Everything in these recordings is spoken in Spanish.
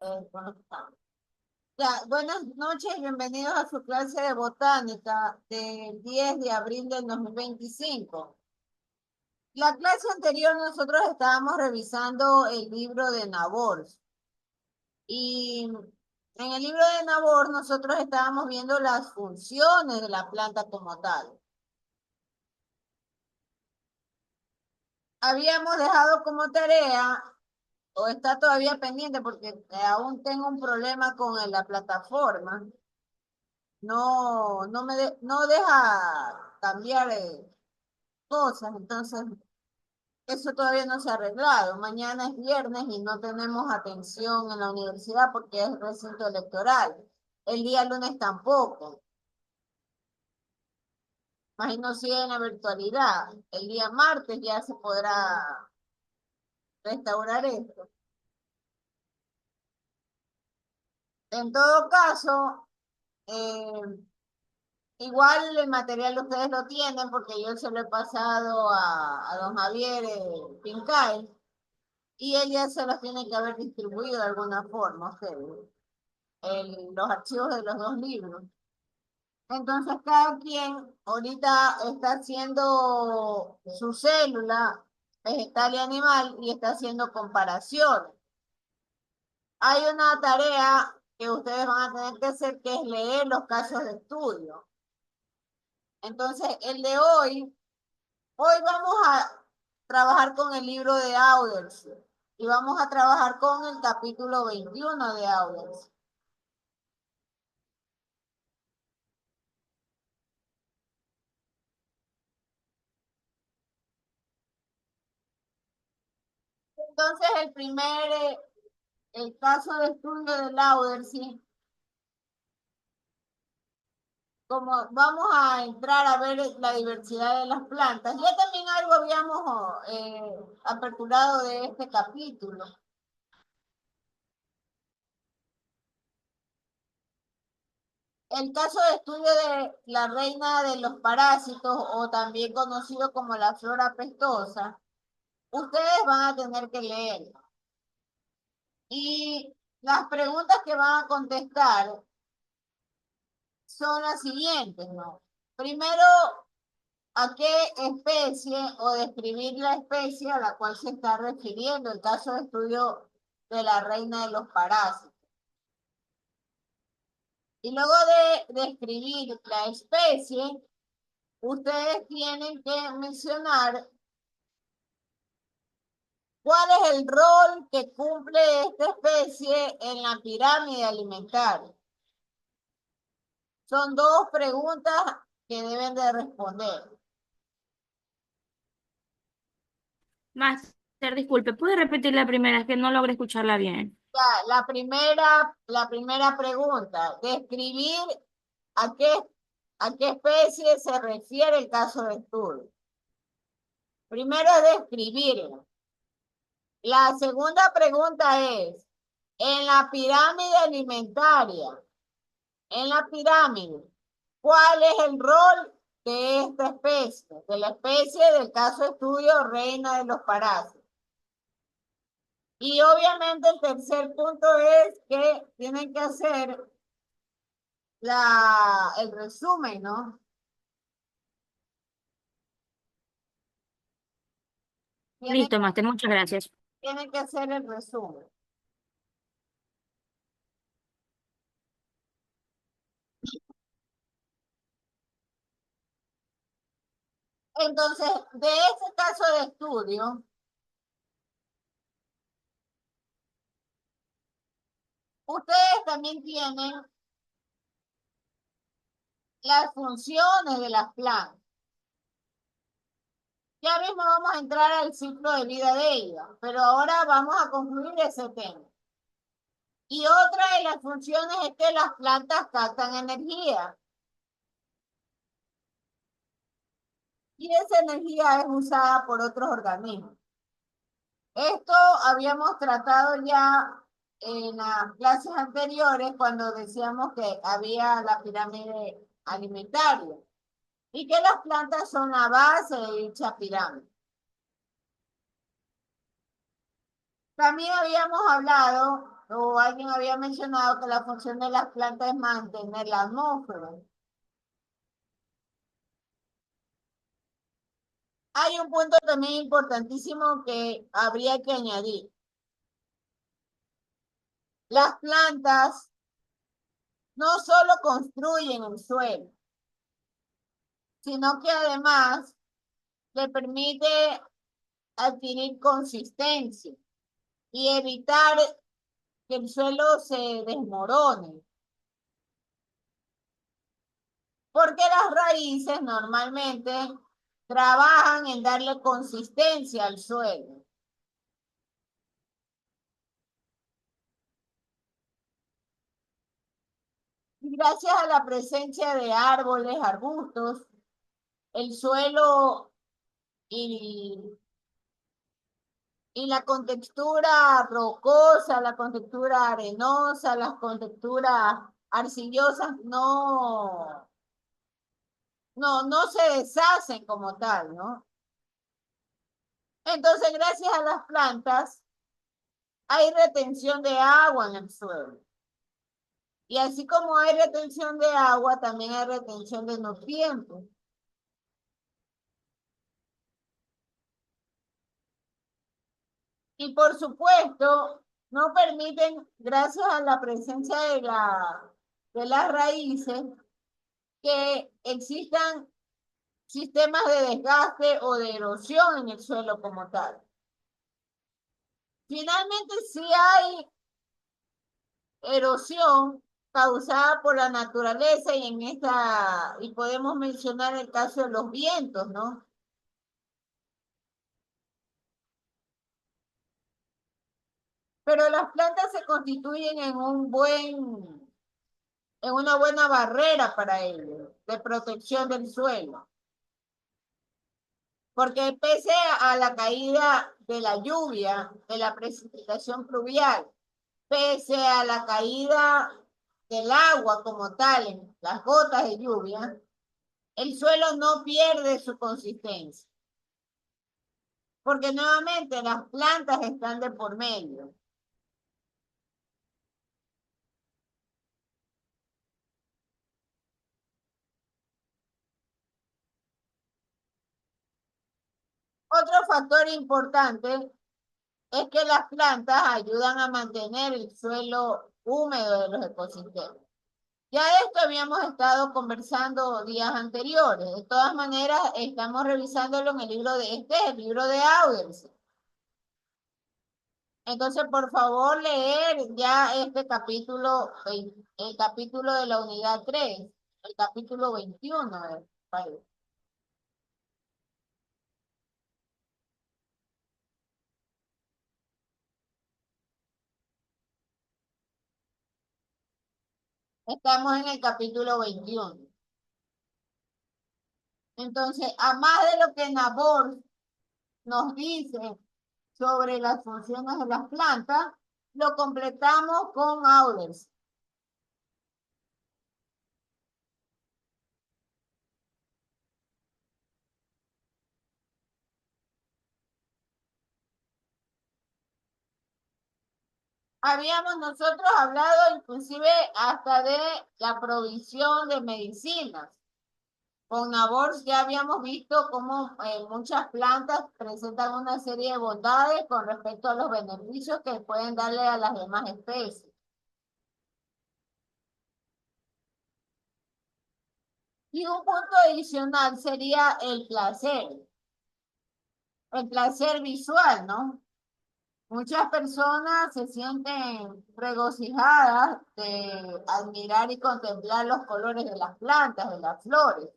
¿Cómo están? Ya, buenas noches, bienvenidos a su clase de botánica del 10 de abril del 2025. La clase anterior nosotros estábamos revisando el libro de Nabor y en el libro de Nabor nosotros estábamos viendo las funciones de la planta como tal. Habíamos dejado como tarea, o está todavía pendiente porque aún tengo un problema con la plataforma. No deja cambiar cosas, entonces eso todavía no se ha arreglado. Mañana es viernes y no tenemos atención en la universidad porque es recinto electoral. El día lunes tampoco. Imagino si en la virtualidad. El día martes ya se podrá restaurar esto. En todo caso, eh, igual el material ustedes lo tienen porque yo se lo he pasado a don Javier Pincay. Y ella se los tiene que haber distribuido de alguna forma, ustedes, los archivos de los dos libros. Entonces, cada quien ahorita está haciendo su célula vegetal y animal y está haciendo comparaciones. Hay una tarea que ustedes van a tener que hacer que es leer los casos de estudio. Entonces, el de hoy vamos a trabajar con el libro de Auders y vamos a trabajar con el capítulo 21 de Auders. Entonces, el caso de estudio de Lauder, sí, como vamos a entrar a ver la diversidad de las plantas, ya también algo habíamos aperturado de este capítulo. El caso de estudio de la reina de los parásitos, o también conocido como la flora pestosa, ustedes van a tener que leer. Y las preguntas que van a contestar son las siguientes, ¿no? Primero, ¿a qué especie o describir la especie a la cual se está refiriendo el caso de estudio de la reina de los parásitos? Y luego de describir la especie, ustedes tienen que mencionar cuál es el rol que cumple esta especie en la pirámide alimentaria. Son dos preguntas que deben de responder. Máster, disculpe, ¿puede repetir la primera? Es que no logré escucharla bien. Ya, la primera pregunta, describir a qué, a qué especie se refiere el caso de estudio. Primero es describirla. La segunda pregunta es, en la pirámide alimentaria, en la pirámide, ¿cuál es el rol de esta especie, de la especie del caso de estudio reina de los parásitos? Y obviamente el tercer punto es que tienen que hacer el resumen, ¿no? Tienen, Listo, Máster, muchas gracias. tienen que hacer el resumen. Entonces, de ese caso de estudio, ustedes también tienen las funciones de las plantas. Ya mismo vamos a entrar al ciclo de vida de ellas, pero ahora vamos a concluir ese tema. Y otra de las funciones es que las plantas captan energía. Y esa energía es usada por otros organismos. Esto habíamos tratado ya en las clases anteriores cuando decíamos que había la pirámide alimentaria y que las plantas son la base de dicha pirámide. También habíamos hablado o alguien había mencionado que la función de las plantas es mantener la atmósfera. Hay un punto también importantísimo que habría que añadir. Las plantas no solo construyen el suelo, sino que además le permite adquirir consistencia y evitar que el suelo se desmorone, porque las raíces normalmente trabajan en darle consistencia al suelo. Y gracias a la presencia de árboles, arbustos, el suelo y, y la contextura rocosa, la contextura arenosa, las contexturas arcillosas no se deshacen como tal, ¿no? Entonces, gracias a las plantas, hay retención de agua en el suelo. Y así como hay retención de agua, también hay retención de nutrientes. Y por supuesto, no permiten, gracias a la presencia de las raíces, que existan sistemas de desgaste o de erosión en el suelo como tal. Finalmente, sí hay erosión causada por la naturaleza y podemos mencionar el caso de los vientos, ¿no? Pero las plantas se constituyen en una buena barrera para ello, de protección del suelo. Porque pese a la caída de la lluvia, de la precipitación pluvial, pese a la caída del agua como tal, en las gotas de lluvia, el suelo no pierde su consistencia, porque nuevamente las plantas están de por medio. Otro factor importante es que las plantas ayudan a mantener el suelo húmedo de los ecosistemas. Ya de esto habíamos estado conversando días anteriores. De todas maneras, estamos revisándolo en el libro el libro de Audience. Entonces, por favor, leer ya este capítulo, el capítulo de la unidad 3, el capítulo 21. Estamos en el capítulo 21. Entonces, a más de lo que Nabor nos dice sobre las funciones de las plantas, lo completamos con Auders. Habíamos nosotros hablado inclusive hasta de la provisión de medicinas. Con Nabors ya habíamos visto cómo muchas plantas presentan una serie de bondades con respecto a los beneficios que pueden darle a las demás especies. Y un punto adicional sería el placer visual, ¿no? Muchas personas se sienten regocijadas de admirar y contemplar los colores de las plantas, de las flores.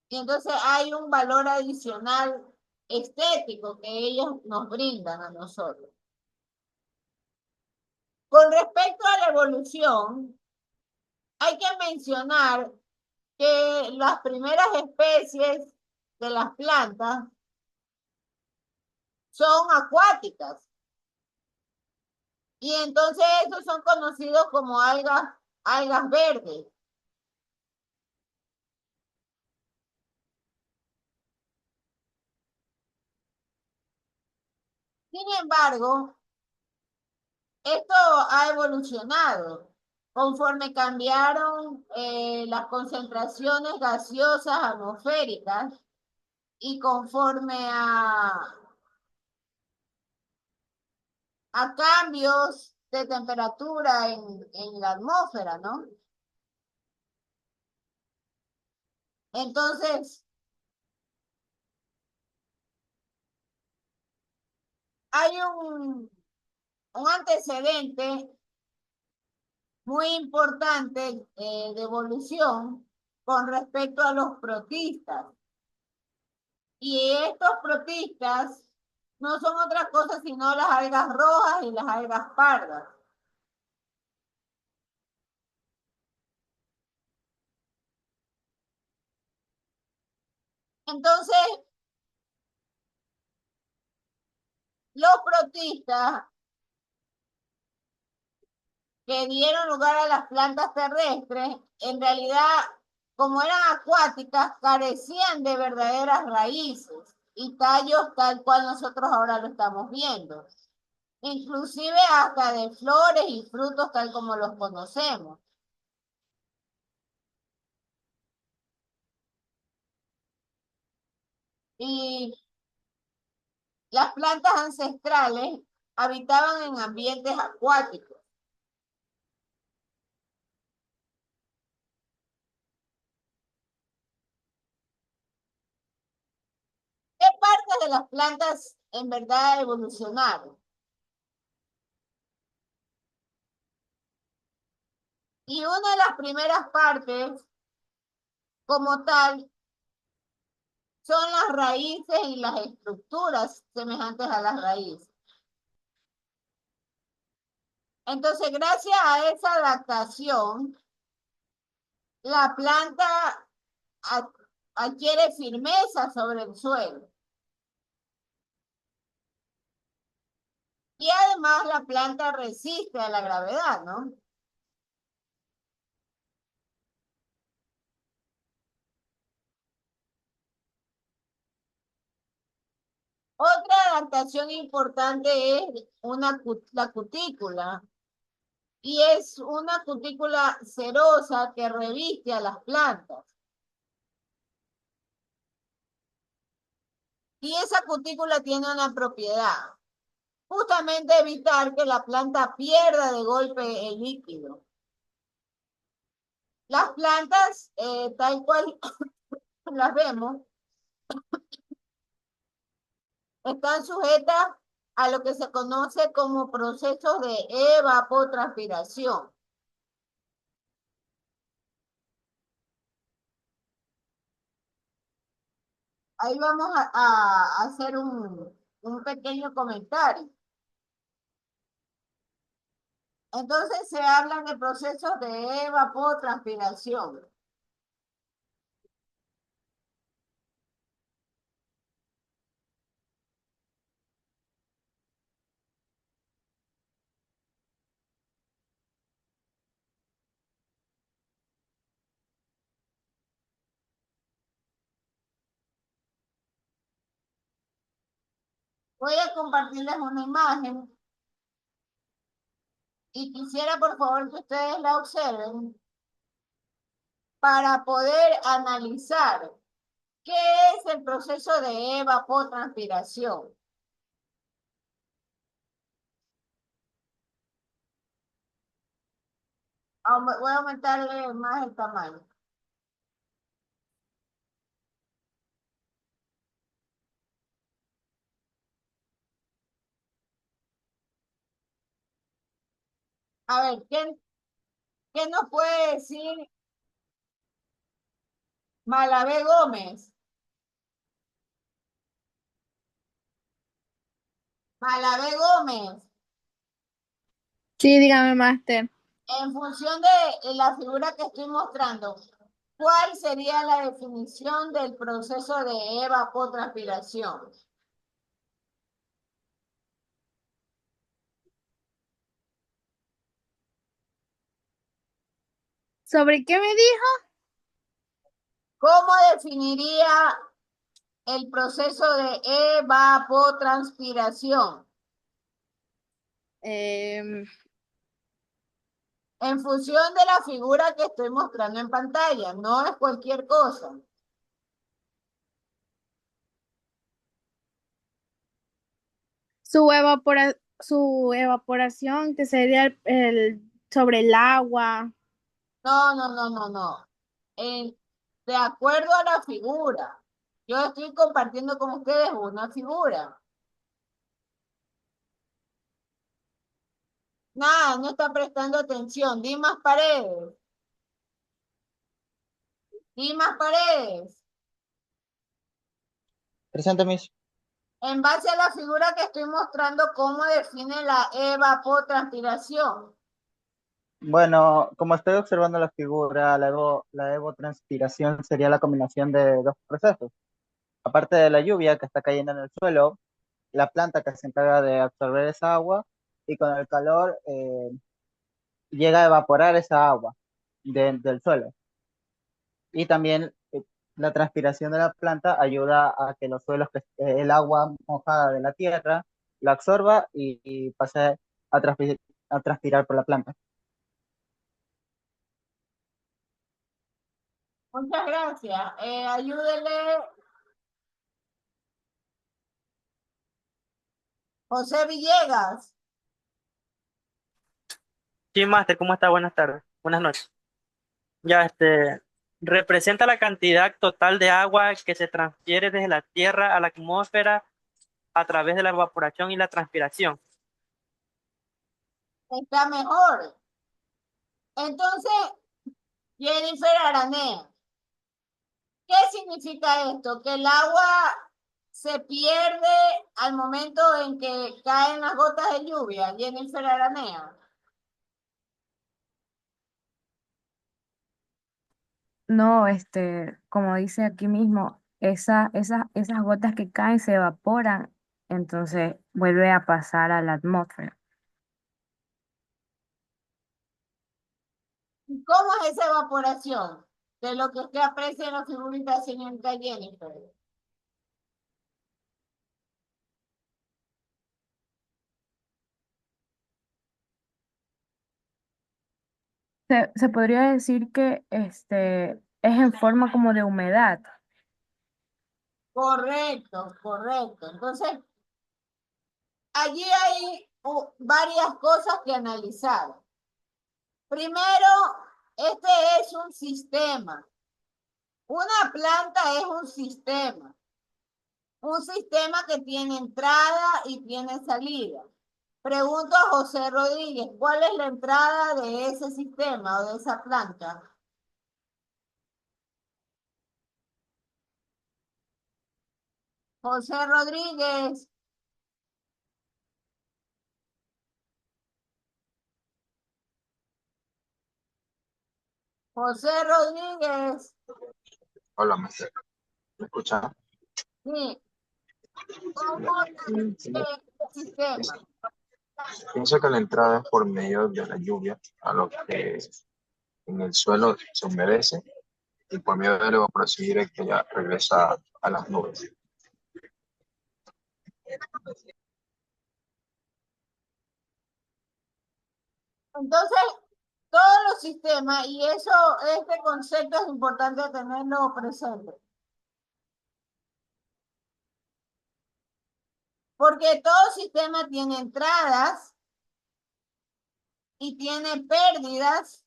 Y entonces hay un valor adicional estético que ellos nos brindan a nosotros. Con respecto a la evolución, hay que mencionar que las primeras especies de las plantas son acuáticas y entonces esos son conocidos como algas verdes. Sin embargo, Esto ha evolucionado conforme cambiaron las concentraciones gaseosas atmosféricas y conforme a cambios de temperatura en la atmósfera, ¿no? Entonces, hay un antecedente muy importante de evolución con respecto a los protistas. Y estos protistas no son otra cosa sino las algas rojas y las algas pardas. Entonces, los protistas que dieron lugar a las plantas terrestres, en realidad, como eran acuáticas, carecían de verdaderas raíces y tallos tal cual nosotros ahora lo estamos viendo, inclusive hasta de flores y frutos tal como los conocemos. Y las plantas ancestrales habitaban en ambientes acuáticos. ¿Qué partes de las plantas en verdad evolucionaron? Y una de las primeras partes, como tal, son las raíces y las estructuras semejantes a las raíces. Entonces, gracias a esa adaptación, la planta adquiere firmeza sobre el suelo. Y además la planta resiste a la gravedad, ¿no? Otra adaptación importante es la cutícula. Y es una cutícula cerosa que reviste a las plantas. Y esa cutícula tiene una propiedad, justamente evitar que la planta pierda de golpe el líquido. Las plantas, tal cual las vemos, están sujetas a lo que se conoce como procesos de evapotranspiración. Ahí vamos a hacer un pequeño comentario. Entonces se hablan de procesos de evapotranspiración. Voy a compartirles una imagen y quisiera por favor que ustedes la observen para poder analizar qué es el proceso de evapotranspiración. Voy a aumentarle más el tamaño. A ver, ¿qué nos puede decir Malabé Gómez? Malabé Gómez, Sí, dígame, máster. en función de la figura que estoy mostrando, ¿cuál sería la definición del proceso de evapotranspiración? ¿Sobre qué me dijo? ¿Cómo definiría el proceso de evapotranspiración? Em, En función de la figura que estoy mostrando en pantalla, no es cualquier cosa. su evaporación, que sería sobre el agua. No, no, no, no, no. En- de acuerdo a la figura. Yo estoy compartiendo con ustedes una figura. Nada, no está prestando atención. Di más paredes. Di más paredes. Presente, Miss. En base a la figura que estoy mostrando, ¿cómo define la evapotranspiración? Bueno, como estoy observando la figura, la evotranspiración sería la combinación de dos procesos. Aparte de la lluvia que está cayendo en el suelo, la planta que se encarga de absorber esa agua y con el calor llega a evaporar esa agua del suelo. Y también la transpiración de la planta ayuda a que los suelos, el agua mojada de la tierra, la absorba y pase a transpirar por la planta. Muchas gracias. Ayúdele, José Villegas. Sí, Master, ¿cómo está? Buenas tardes. Buenas noches. Ya, representa la cantidad total de agua que se transfiere desde la Tierra a la atmósfera a través de la evaporación y la transpiración. Está mejor. Entonces, Jennifer Aranea, ¿qué significa esto? Que el agua se pierde al momento en que caen las gotas de lluvia, Jennifer Aranea. No, como dice aquí mismo, esas gotas que caen se evaporan, entonces vuelve a pasar a la atmósfera. ¿Y cómo es esa evaporación? De lo que usted aprecia en la figurita, señorita Jennifer. Se podría decir que es en forma como de humedad. Correcto, correcto. Entonces, allí hay varias cosas que analizar. Primero, este es un sistema. Una planta es un sistema. Un sistema que tiene entrada y tiene salida. Pregunto a José Rodríguez, ¿cuál es la entrada de ese sistema o de esa planta? José Rodríguez, José Rodríguez, Hola, ¿me escucha? sí, ¿cómo nace este sistema? Pienso que la entrada es por medio de la lluvia, a lo que en el suelo se humedece y por medio de la evaporación directa ya regresa a las nubes. Entonces, todos los sistemas, y eso, este concepto es importante tenerlo presente, porque todo sistema tiene entradas y tiene pérdidas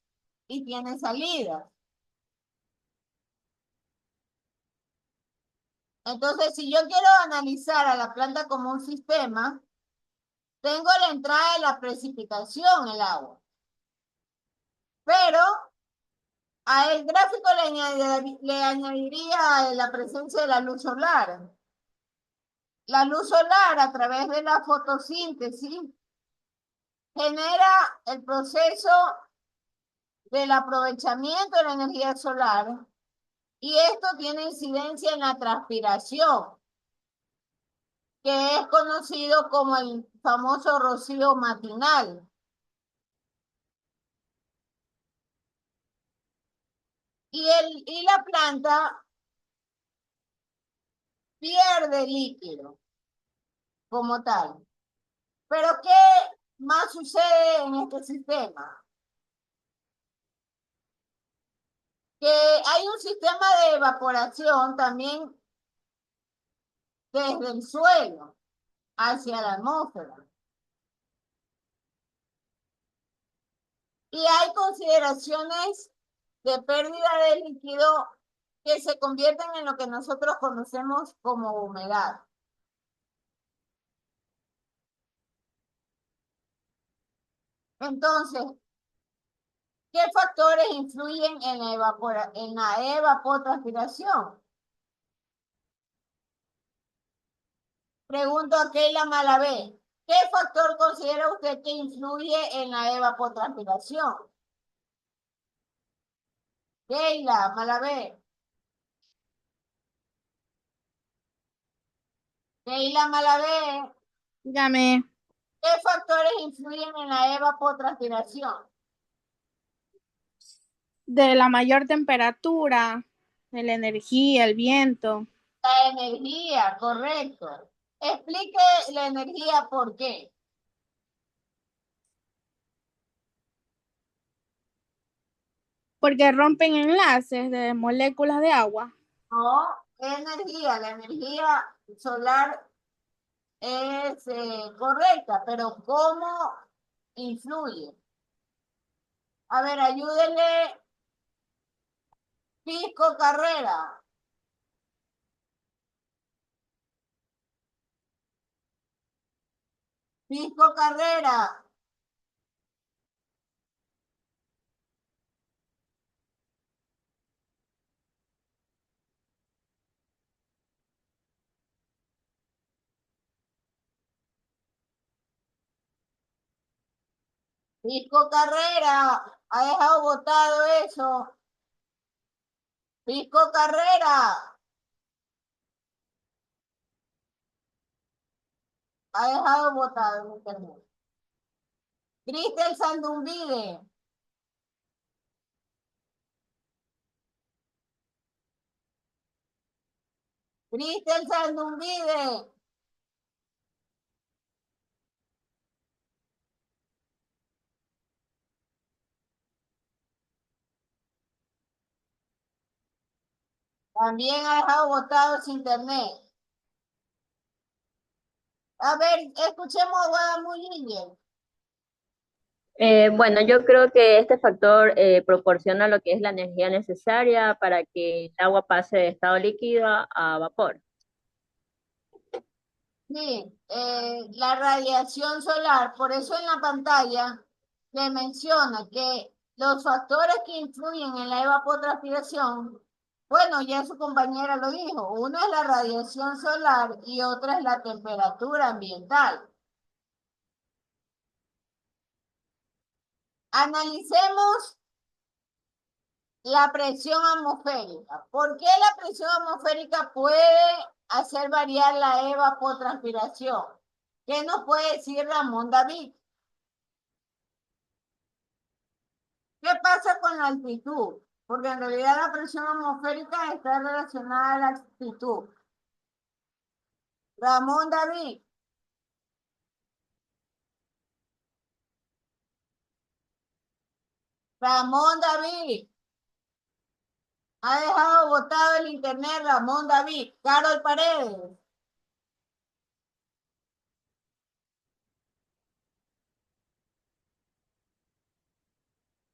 y tiene salidas. Entonces, si yo quiero analizar a la planta como un sistema, tengo la entrada de la precipitación, el agua, pero a el gráfico le añadiría la presencia de la luz solar. La luz solar a través de la fotosíntesis genera el proceso del aprovechamiento de la energía solar y esto tiene incidencia en la transpiración, que es conocido como el famoso rocío matinal. Y la planta pierde líquido como tal. Pero ¿qué más sucede en este sistema? Que hay un sistema de evaporación también desde el suelo hacia la atmósfera. Y hay consideraciones de pérdida de líquido que se convierten en lo que nosotros conocemos como humedad. Entonces, ¿qué factores influyen en la evapotranspiración? Pregunto a Keila Malavé. ¿Qué factor considera usted que influye en la evapotranspiración? Keila Malavé. Keila Malavé. Dígame, ¿Qué factores influyen en la evapotranspiración? de la mayor temperatura, de la energía, el viento, La energía, correcto. Explique la energía por qué. porque rompen enlaces de moléculas de agua. No, energía, la energía solar es correcta, pero ¿cómo influye? A ver, ayúdenle, Pisco Carrera. Pisco Carrera. Pisco Carrera. Ha dejado votado eso. Pisco Carrera. Ha dejado votado en internet. Cristel Sandumbide. Cristel Sandumbide. También ha dejado votado su internet. A ver, escuchemos a Guadamullille. Bueno, yo creo que este factor proporciona lo que es la energía necesaria para que el agua pase de estado líquido a vapor. Sí, la radiación solar, por eso en la pantalla le menciona que los factores que influyen en la evapotranspiración, bueno, ya su compañera lo dijo, uno es la radiación solar y otra es la temperatura ambiental. Analicemos la presión atmosférica. ¿Por qué la presión atmosférica puede hacer variar la evapotranspiración? ¿Qué nos puede decir Ramón David? ¿Qué pasa con la altitud? Porque en realidad la presión atmosférica está relacionada a la altitud. Ramón David. Ramón David. Ha dejado botado el internet Ramón David. Carol Paredes.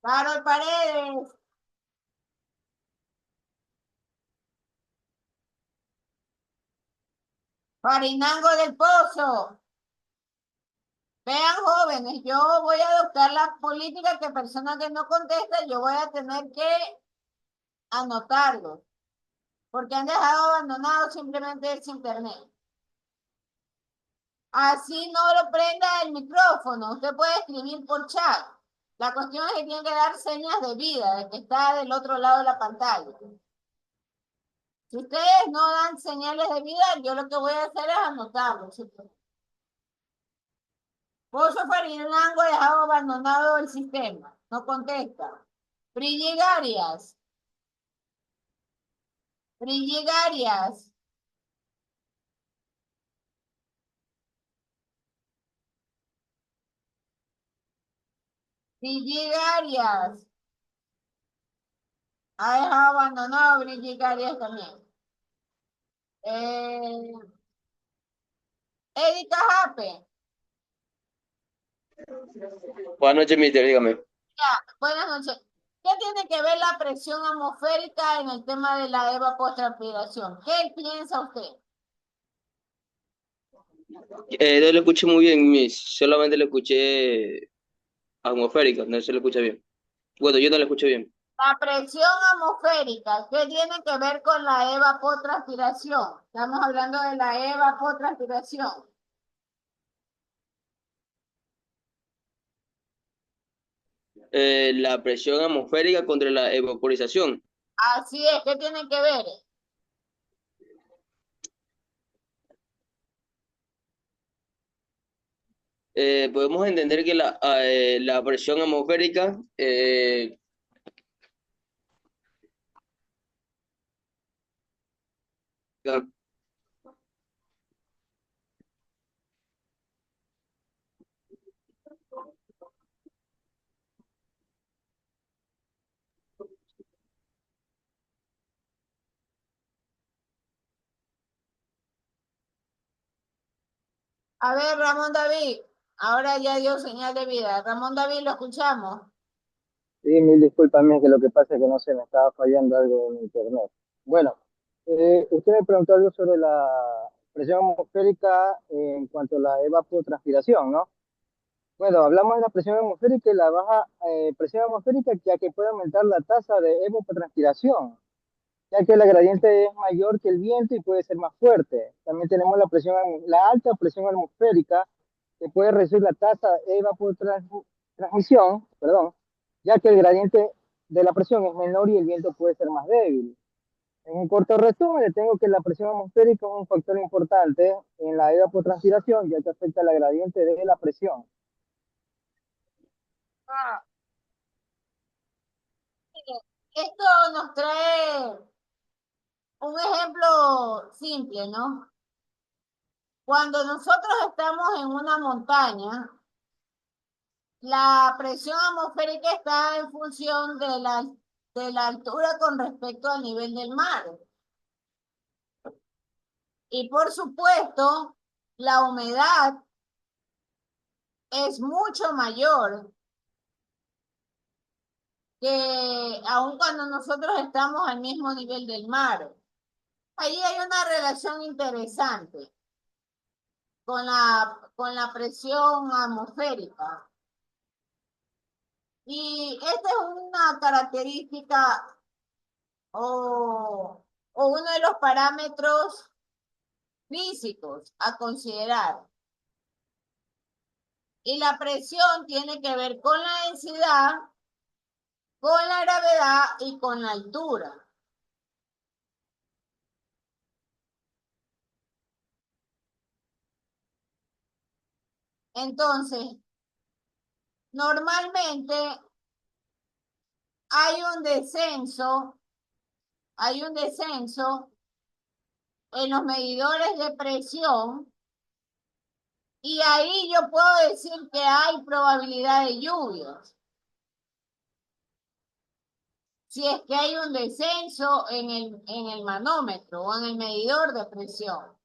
Carol Paredes. Farinango del Pozo. Vean, jóvenes, yo voy a adoptar la política que persona que no contesta, yo voy a tener que anotarlo, porque han dejado abandonado simplemente ese internet. Así no lo prenda el micrófono, usted puede escribir por chat. La cuestión es que tiene que dar señas de vida, de que está del otro lado de la pantalla. Si ustedes no dan señales de vida, yo lo que voy a hacer es anotarlo. Pozo Farinango ha dejado abandonado el sistema, no contesta. Brilligarias. Brilligarias. Brigitte Arias. Ha dejado abandonado Brigitte Arias también. Eh, Erika Jape. Buenas noches, mister, dígame. Buenas noches. ¿Qué tiene que ver la presión atmosférica en el tema de la evapotranspiración? ¿Qué piensa usted? No lo escuché muy bien, Miss. Solamente lo escuché atmosférica, no se lo escucha bien. Bueno, yo no lo escuché bien. La presión atmosférica, ¿qué tiene que ver con la evapotranspiración? Estamos hablando de la evapotranspiración. La presión atmosférica contra la evaporización. Así es, ¿qué tiene que ver? Podemos entender que la presión atmosférica A ver, Ramón David, ahora ya dio señal de vida. Ramón David, lo escuchamos. Sí, mil disculpas, que lo que pasa es que no sé, me estaba fallando algo en internet. Bueno, usted me preguntó algo sobre la presión atmosférica en cuanto a la evapotranspiración, ¿no? Bueno, hablamos de la presión atmosférica y la baja presión atmosférica, ya que puede aumentar la tasa de evapotranspiración, ya que la gradiente es mayor que el viento y puede ser más fuerte. También tenemos la alta presión atmosférica, que puede reducir la tasa de evapotranspiración, perdón, ya que el gradiente de la presión es menor y el viento puede ser más débil. En un corto resumen, le tengo que la presión atmosférica es un factor importante en la evapotranspiración, ya que afecta la gradiente de la presión. Ah, mire, esto nos trae un ejemplo simple, ¿no? Cuando nosotros estamos en una montaña, la presión atmosférica está en función de la altura con respecto al nivel del mar. Y por supuesto, la humedad es mucho mayor que aun cuando nosotros estamos al mismo nivel del mar. Ahí hay una relación interesante con la presión atmosférica. Y esta es una característica o uno de los parámetros físicos a considerar. Y la presión tiene que ver con la densidad, con la gravedad y con la altura. Entonces, normalmente hay un descenso en los medidores de presión y ahí yo puedo decir que hay probabilidad de lluvias. Si es que hay un descenso en el manómetro o en el medidor de presión.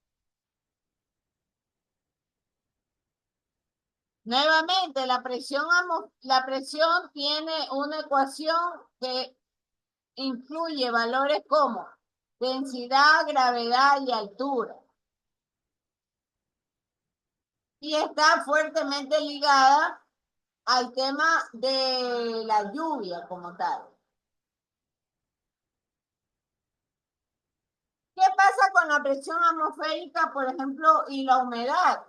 Nuevamente, la presión tiene una ecuación que incluye valores como densidad, gravedad y altura. Y está fuertemente ligada al tema de la lluvia como tal. ¿Qué pasa con la presión atmosférica, por ejemplo, y la humedad?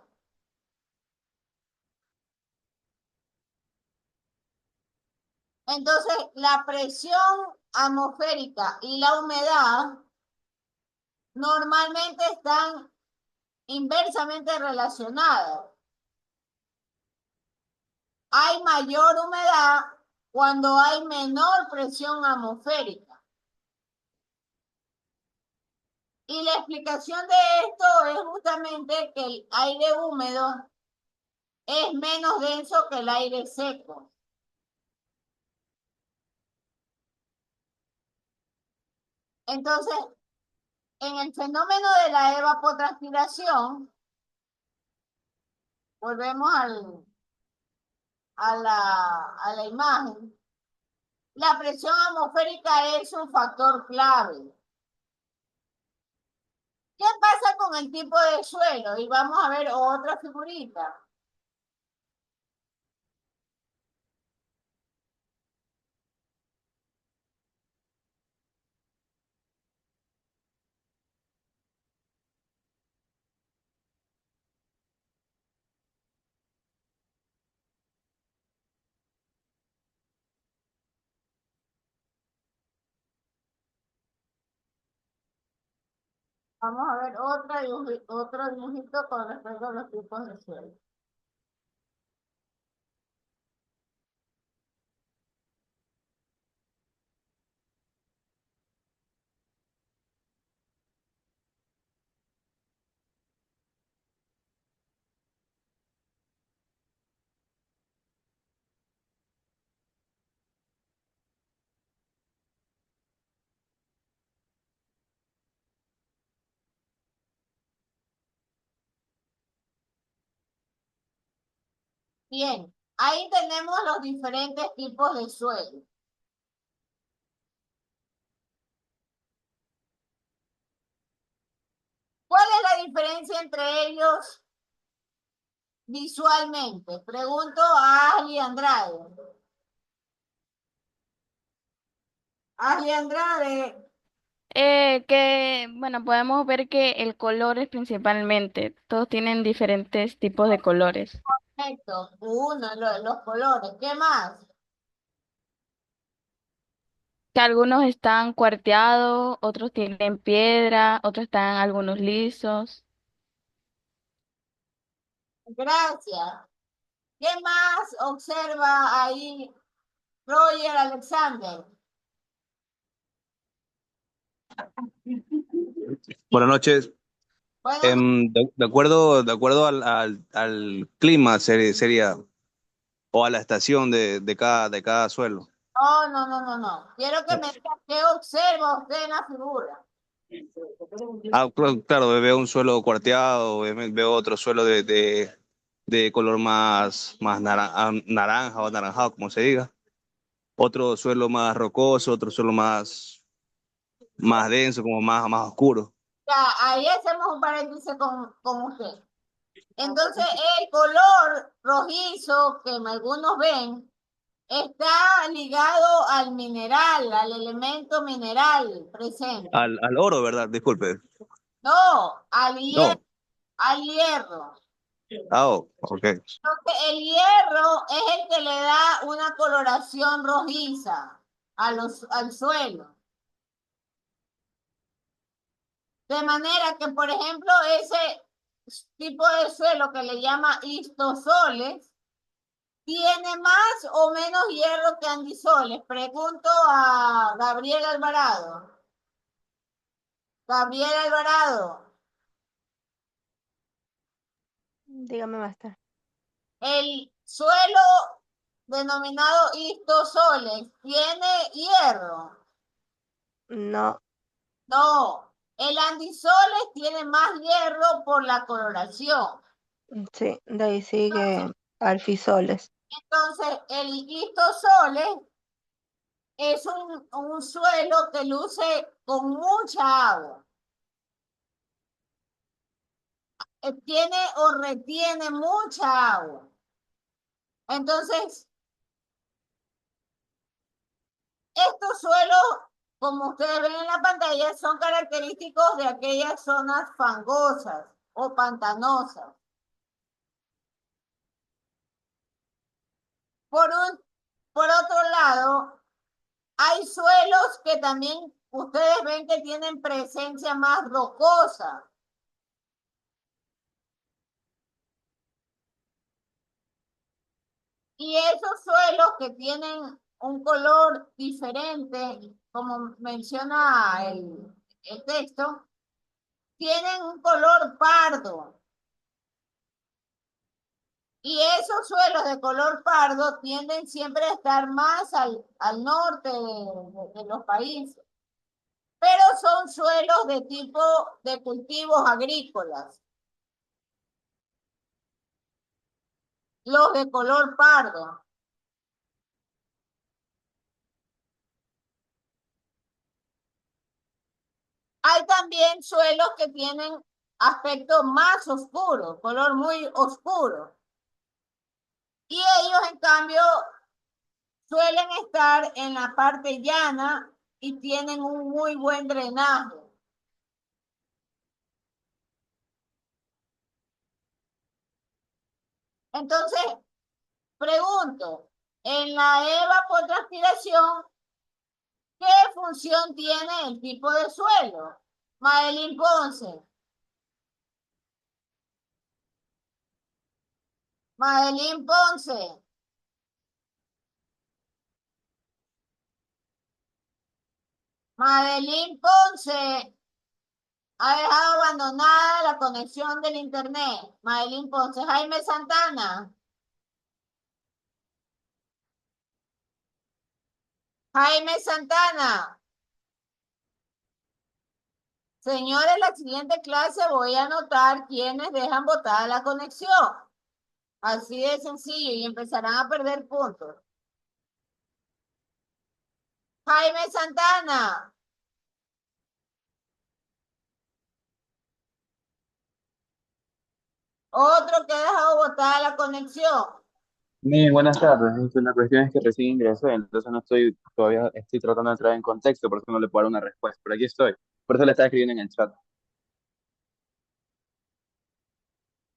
Entonces, la presión atmosférica y la humedad normalmente están inversamente relacionadas. Hay mayor humedad cuando hay menor presión atmosférica. Y la explicación de esto es justamente que el aire húmedo es menos denso que el aire seco. Entonces, en el fenómeno de la evapotranspiración, volvemos a la imagen, la presión atmosférica es un factor clave. ¿Qué pasa con el tipo de suelo? Y vamos a ver otra figurita. Vamos a ver otro dibujito con respecto a los tipos de suelo. Bien, ahí tenemos los diferentes tipos de suelo. ¿Cuál es la diferencia entre ellos visualmente? Pregunto a Ashley Andrade. Ashley Andrade, Bueno, podemos ver que el color es principalmente, todos tienen diferentes tipos de colores, perfecto. Uno, los colores. ¿Qué más? que algunos están cuarteados, otros tienen piedra, otros están algunos lisos. Gracias. ¿Qué más observa ahí Roger Alexander? Buenas noches. Bueno, De acuerdo al clima sería, o a la estación de cada suelo. no. Quiero que me diga qué observa usted en la figura. Claro, veo un suelo cuarteado, veo otro suelo de color más naranja o anaranjado, como se diga. Otro suelo más rocoso, otro suelo más denso, como más oscuro. Ya, ahí hacemos un paréntesis con usted. Entonces, el color rojizo que algunos ven está ligado al mineral, al elemento mineral presente. Al oro, ¿verdad? Disculpe. No, No. al hierro. Ok. Porque el hierro es el que le da una coloración rojiza al suelo. De manera que, por ejemplo, ese tipo de suelo que le llama histosoles tiene más o menos hierro que andisoles. Pregunto a Gabriel Alvarado. Gabriel Alvarado, Dígame, basta. el suelo denominado histosoles tiene hierro. No, No, el andisoles tiene más hierro por la coloración. sí, de ahí sigue alfisoles. Entonces, el histosoles es un suelo que luce con mucha agua. Tiene o retiene mucha agua. Entonces, estos suelos, como ustedes ven en la pantalla, son característicos de aquellas zonas fangosas o pantanosas. Por otro lado, hay suelos que también ustedes ven que tienen presencia más rocosa. Y esos suelos que tienen un color diferente, como menciona el texto, tienen un color pardo. Y esos suelos de color pardo tienden siempre a estar más al norte de los países. pero son suelos de tipo de cultivos agrícolas. Los de color pardo. Hay también suelos que tienen aspecto más oscuro, color muy oscuro. Y ellos, en cambio, suelen estar en la parte llana y tienen un muy buen drenaje. Entonces, pregunto, en la evapotranspiración, ¿qué función tiene el tipo de suelo? Madeline Ponce. Madeline Ponce. Madeline Ponce ha dejado abandonada la conexión del internet. Madeline Ponce. Jaime Santana. Jaime Santana. Señores, en la siguiente clase voy a anotar quienes dejan botada la conexión. Así de sencillo y empezarán a perder puntos. Jaime Santana. Otro que ha dejado botada la conexión. Buenas tardes. La cuestión es que recién ingresé, entonces no estoy, todavía estoy tratando de entrar en contexto, por eso no le puedo dar una respuesta. Pero aquí estoy. Por eso le estaba escribiendo en el chat.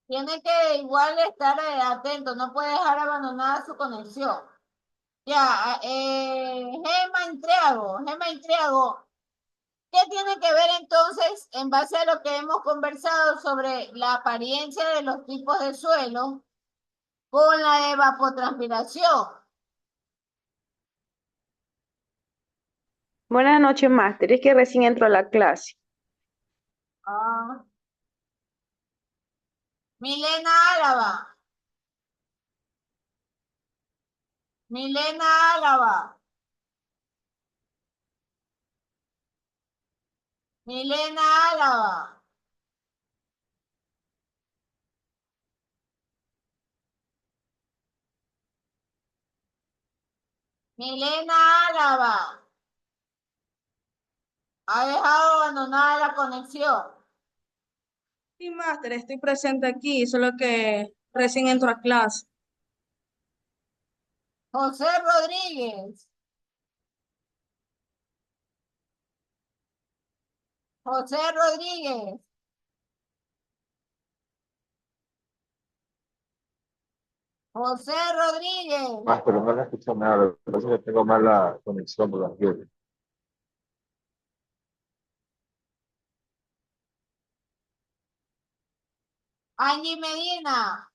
Tiene que igual estar atento, no puede dejar abandonada su conexión. Ya, Gema Intriago, ¿qué tiene que ver entonces, en base a lo que hemos conversado sobre la apariencia de los tipos de suelo, con la evapotranspiración? Buenas noches, máster. Es que recién entro a la clase. Ah, Milena Álava. Milena Álava. Milena Álava. Milena Álava. Ha dejado abandonada la conexión. Sí, máster, estoy presente aquí, solo que recién entro a clase. José Rodríguez. José Rodríguez. José Rodríguez. Pero no la escucho nada, lo que pasa es que tengo mala conexión por las lluvias. Angie Medina.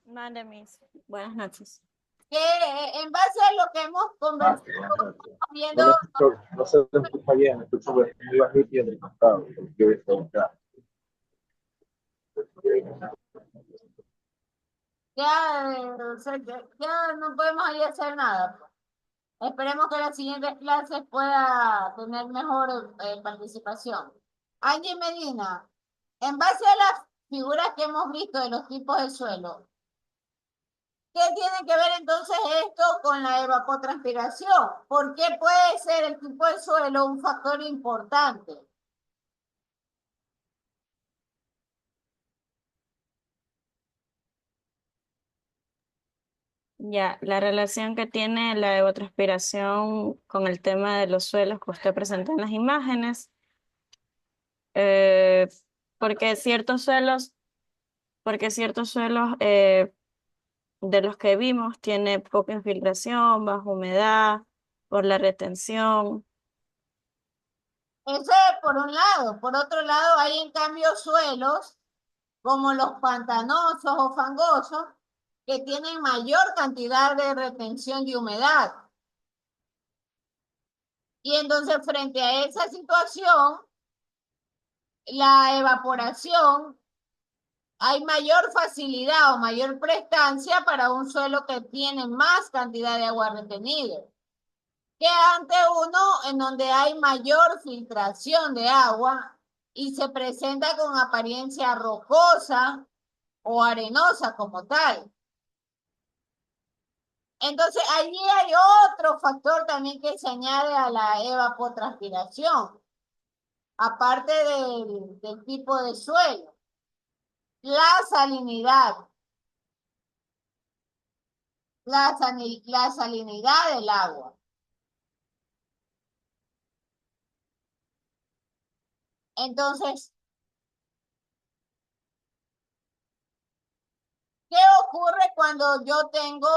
Mande, Miss. Buenas noches. Que en base a lo que hemos conversado, viendo, No lo escucho, no se lo escucha bien, escucho muy bajito y en el costado, porque yo estoy acá. ya, ya no podemos ahí hacer nada. Esperemos que las siguientes clases pueda tener mejor participación. Angie Medina, en base a las figuras que hemos visto de los tipos de suelo, ¿qué tiene que ver entonces esto con la evapotranspiración? ¿Por qué puede ser el tipo de suelo un factor importante? Ya, la relación que tiene la evapotranspiración con el tema de los suelos que usted presenta en las imágenes, eh, porque ciertos suelos, porque ciertos suelos de los que vimos tiene poca infiltración, baja humedad, por la retención. Ese por un lado. Por otro lado, hay en cambio suelos como los pantanosos o fangosos que tienen mayor cantidad de retención de humedad. Y entonces, frente a esa situación, la evaporación, hay mayor facilidad o mayor prestancia para un suelo que tiene más cantidad de agua retenida. que ante uno en donde hay mayor filtración de agua y se presenta con apariencia rocosa o arenosa como tal. Entonces, allí hay otro factor también que se añade a la evapotranspiración, aparte del tipo de suelo, la salinidad, la salinidad del agua. Entonces, ¿qué ocurre cuando yo tengo,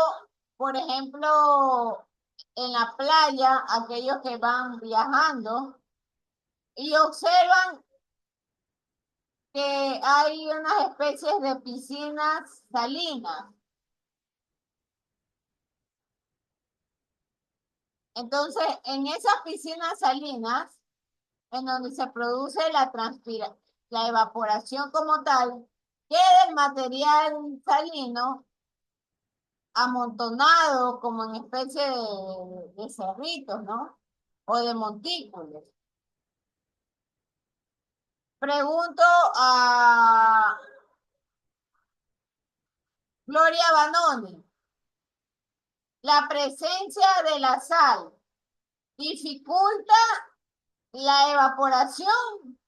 por ejemplo, en la playa, aquellos que van viajando y observan que hay unas especies de piscinas salinas? Entonces, en esas piscinas salinas, en donde se produce la evaporación como tal, queda el material salino amontonado como en especie de cerritos, ¿no? O de montículos. Pregunto a Gloria Banoni, ¿la presencia de la sal dificulta la evaporación?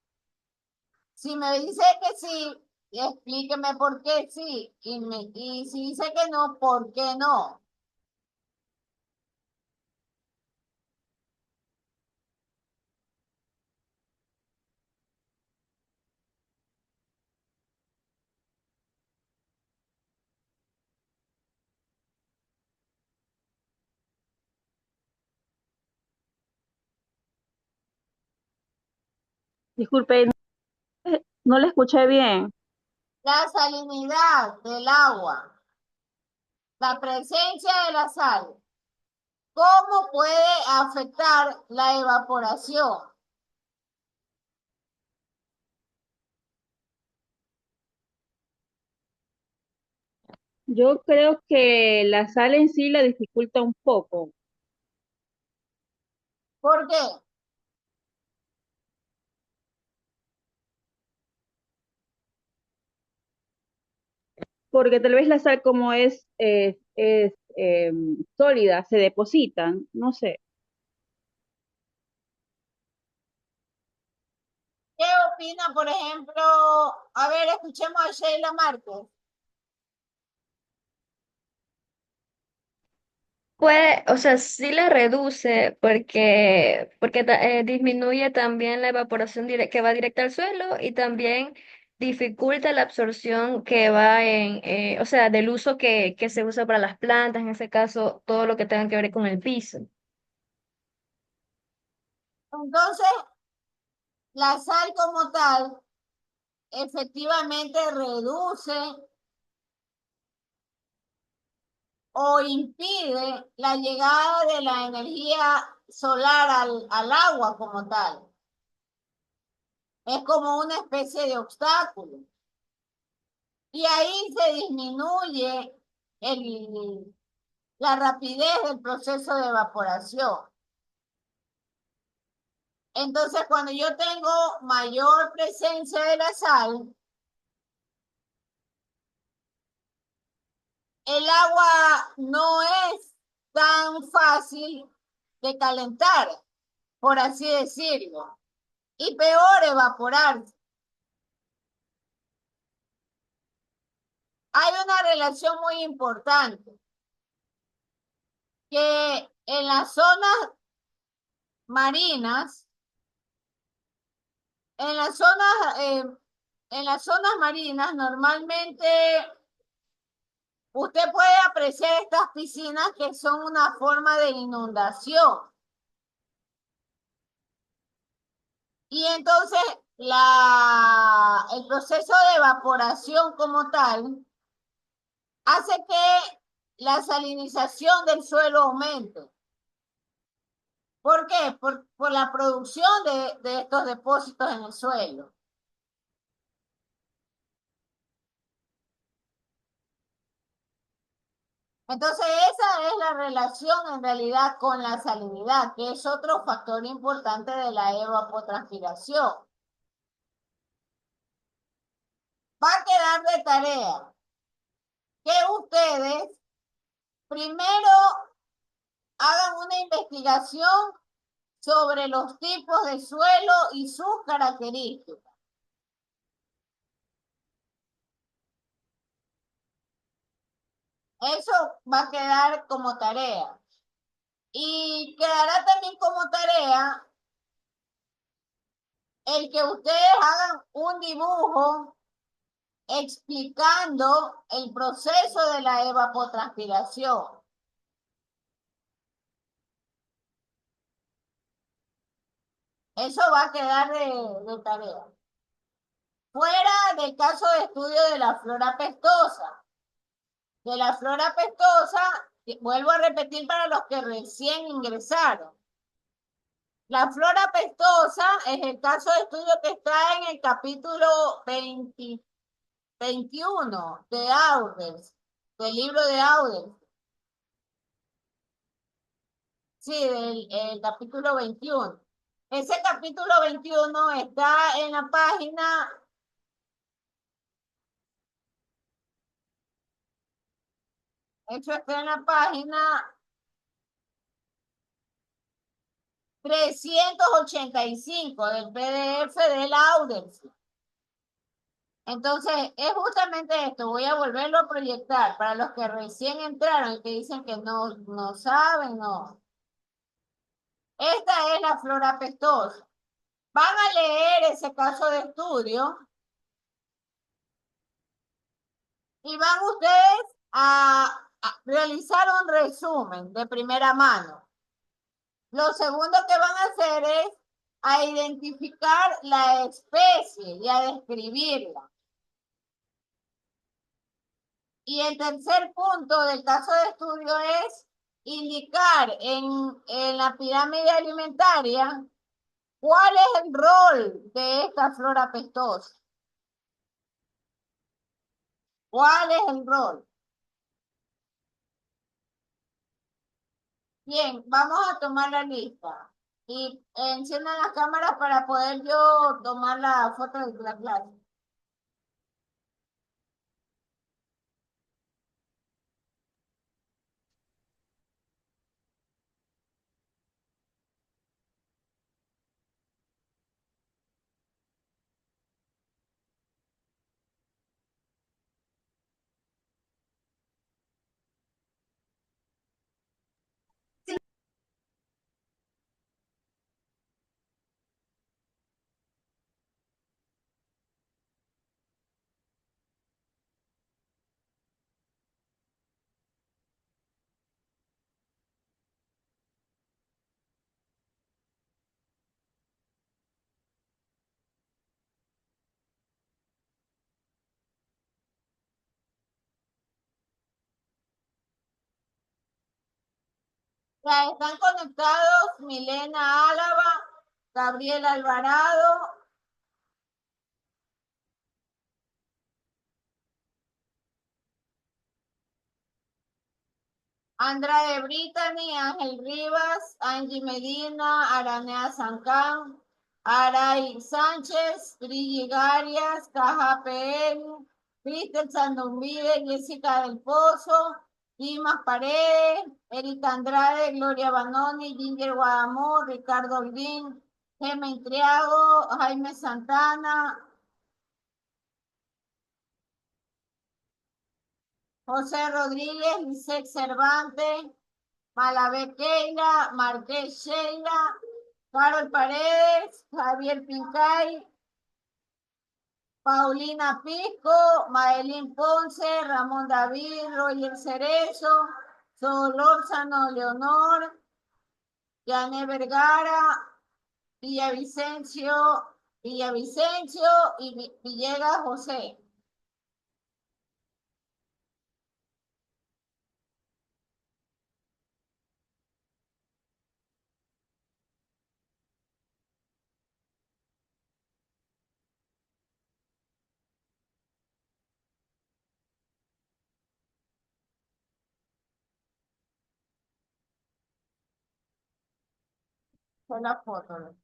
Si me dice que sí, explíqueme por qué sí. Y si dice que no, ¿por qué no? Disculpe, no le escuché bien. La salinidad del agua, la presencia de la sal, ¿cómo puede afectar la evaporación? Yo creo que la sal en sí la dificulta un poco, ¿Por qué? porque tal vez la sal como es sólida, se depositan, no sé. ¿Qué opina, por ejemplo? A ver, escuchemos a Sheila Márquez. Puede, o sea, sí la reduce porque disminuye también la evaporación que va directa al suelo y también dificulta la absorción que va o sea, del uso que se usa para las plantas, en ese caso, todo lo que tenga que ver con el piso. Entonces, la sal como tal efectivamente reduce o impide la llegada de la energía solar al agua como tal. Es como una especie de obstáculo. Y ahí se disminuye la rapidez del proceso de evaporación. Entonces, cuando yo tengo mayor presencia de la sal, el agua no es tan fácil de calentar, por así decirlo, y peor evaporarse. Hay una relación muy importante que en las zonas marinas, en las zonas, eh, en las zonas marinas normalmente usted puede apreciar estas piscinas que son una forma de inundación. Y entonces el proceso de evaporación como tal hace que la salinización del suelo aumente. ¿Por qué? Por la producción de estos depósitos en el suelo. Entonces, esa es la relación en realidad con la salinidad, que es otro factor importante de la evapotranspiración. Va a quedar de tarea que ustedes primero hagan una investigación sobre los tipos de suelo y sus características. Eso va a quedar como tarea. Y quedará también como tarea el que ustedes hagan un dibujo explicando el proceso de la evapotranspiración. Eso va a quedar de tarea. Fuera del caso de estudio de la flora pestosa. De la flora pestosa, vuelvo a repetir para los que recién ingresaron. La flora pestosa es el caso de estudio que está en el capítulo 21 de Auders, del libro de Auders. Sí, del el capítulo 21. Ese capítulo 21 está en la página 385 del PDF del Auders. Entonces, es justamente esto, voy a volverlo a proyectar para los que recién entraron y que dicen que no saben, no. Esta es la flora pestosa. Van a leer ese caso de estudio y van ustedes a realizar un resumen de primera mano. Lo segundo que van a hacer es a identificar la especie y a describirla. Y el tercer punto del caso de estudio es indicar en la pirámide alimentaria cuál es el rol de esta flora pestosa. ¿Cuál es el rol? Bien, vamos a tomar la lista. Y enciendan las cámaras para poder yo tomar la foto de la clase. Ya están conectados Milena Álava, Gabriel Alvarado, Andrade Brittany, Ángel Rivas, Angie Medina, Aranea Sancán, Aray Sánchez, Brigi Garias, Caja PL, Cristel Sandombide, Jessica del Pozo, Dimas Paredes, Erika Andrade, Gloria Banoni, Ginger Guadamor, Ricardo Olguín, Gemma Intriago, Jaime Santana, José Rodríguez, Lisette Cervantes, Malabé Keila, Marqués Sheila, Carol Paredes, Javier Pincay, Paulina Pisco, Madeline Ponce, Ramón David, Roger Cerezo, Solórzano Leonor, Yané Vergara, Villavicencio y Villegas José. hacer la foto.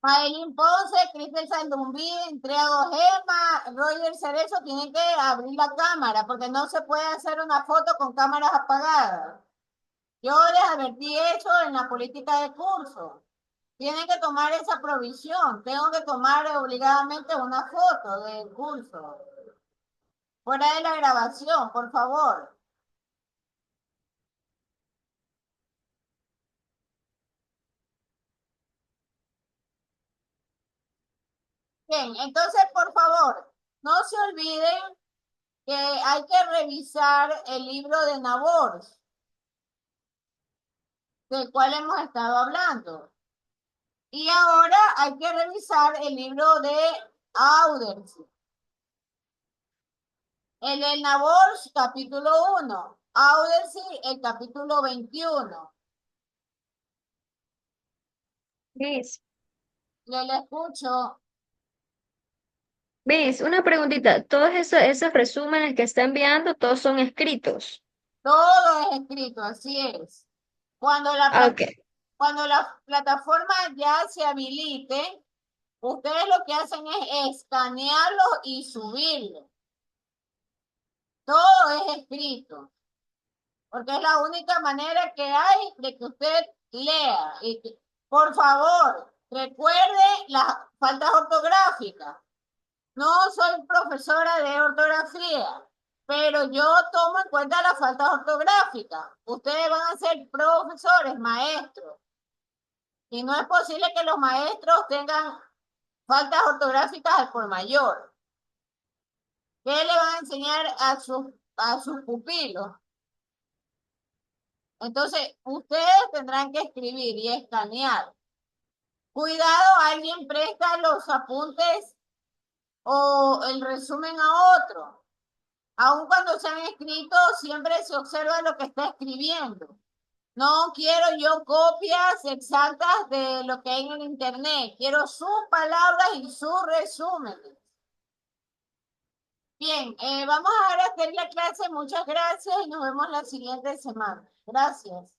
Maylin Ponce, Cristel Sandumbí, Triago Gema, Roger Cerezo tienen que abrir la cámara porque no se puede hacer una foto con cámaras apagadas. Yo les advertí eso en la política de curso. Tienen que tomar esa provisión. Tengo que tomar obligadamente una foto del curso. Fuera de la grabación, por favor. Bien, entonces, por favor, no se olviden que hay que revisar el libro de Nabor, del cual hemos estado hablando. Y ahora hay que revisar el libro de Auders. El del Nabor, capítulo 1. Auders, el capítulo 21. Miss, Le escucho. Miss, una preguntita. Todos esos resúmenes que está enviando, todos son escritos. Todo es escrito, así es. Cuando la, Ah, pla- ok. cuando la plataforma ya se habilite, ustedes lo que hacen es escanearlo y subirlo. Todo es escrito, porque es la única manera que hay de que usted lea. Por favor, recuerde las faltas ortográficas. No soy profesora de ortografía, pero yo tomo en cuenta las faltas ortográficas. Ustedes van a ser profesores, maestros. Y no es posible que los maestros tengan faltas ortográficas al por mayor. ¿Qué le van a enseñar a sus pupilos? Entonces, ustedes tendrán que escribir y escanear. Cuidado, alguien presta los apuntes o el resumen a otro. Aun cuando se han escrito, siempre se observa lo que está escribiendo. No quiero yo copias exactas de lo que hay en el internet. Quiero sus palabras y sus resúmenes. Bien, vamos a hacer la clase. Muchas gracias y nos vemos la siguiente semana. Gracias.